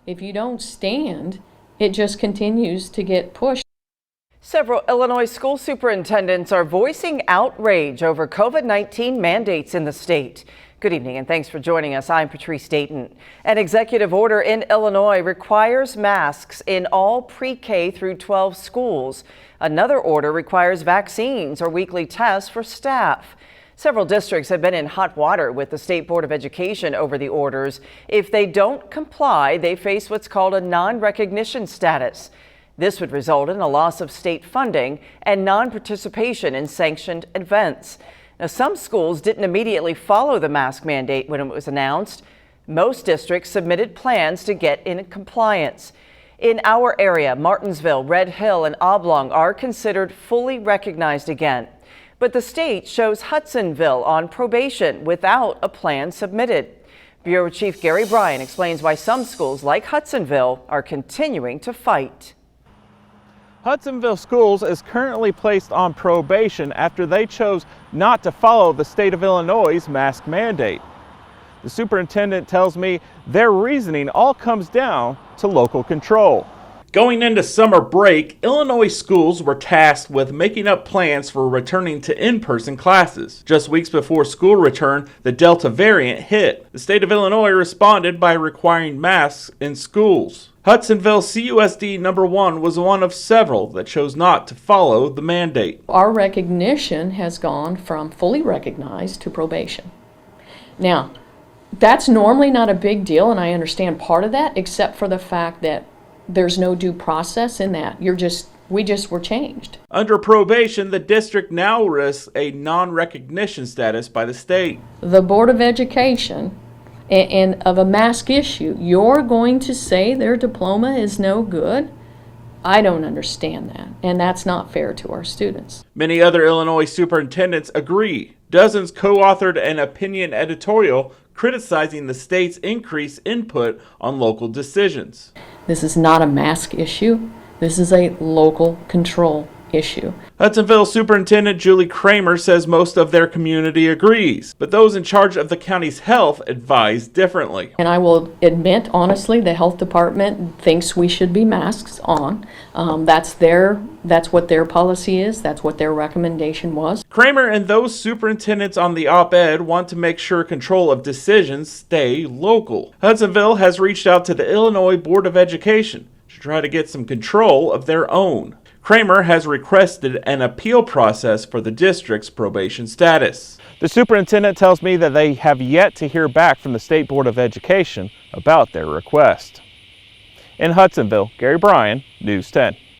If you don't stand, it just continues to get pushed. Several Illinois school superintendents are voicing outrage over COVID-19 mandates in the state. Good evening and thanks for joining us. I'm Patrice Dayton. An executive order in Illinois requires masks in all pre-K through 12 schools. Another order requires vaccines or weekly tests for staff. Several districts have been in hot water with the State Board of Education over the orders. If they don't comply, they face what's called a non-recognition status. This would result in a loss of state funding and non-participation in sanctioned events. Now, some schools didn't immediately follow the mask mandate when it was announced. Most districts submitted plans to get in compliance. In our area, Martinsville, Red Hill, and Oblong are considered fully recognized again. But the state shows Hudsonville on probation without a plan submitted. Bureau Chief Gary Bryan explains why some schools like Hudsonville are continuing to fight. Hudsonville Schools is currently placed on probation after they chose not to follow the state of Illinois' mask mandate. The superintendent tells me their reasoning all comes down to local control. Going into summer break, Illinois schools were tasked with making up plans for returning to in-person classes. Just weeks before school return, the Delta variant hit. The state of Illinois responded by requiring masks in schools. Hudsonville CUSD number 1 was one of several that chose not to follow the mandate. Our recognition has gone from fully recognized to probation. Now, that's normally not a big deal, and I understand part of that, except for the fact that there's no due process in that. We just were changed. Under probation, the district now risks a non-recognition status by the state. The Board of Education and of a mask issue, you're going to say their diploma is no good? I don't understand that, and that's not fair to our students. Many other Illinois superintendents agree. Dozens co-authored an opinion editorial criticizing the state's increased input on local decisions. This is not a mask issue. This is a local control issue. Hudsonville Superintendent Julie Kramer says most of their community agrees, but those in charge of the county's health advise differently. And I will admit, honestly, the health department thinks we should be masks on. That's what their policy is. That's what their recommendation was. Kramer and those superintendents on the op-ed want to make sure control of decisions stay local. Hudsonville has reached out to the Illinois Board of Education to try to get some control of their own. Kramer has requested an appeal process for the district's probation status. The superintendent tells me that they have yet to hear back from the State Board of Education about their request. In Hudsonville, Gary Bryan, News 10.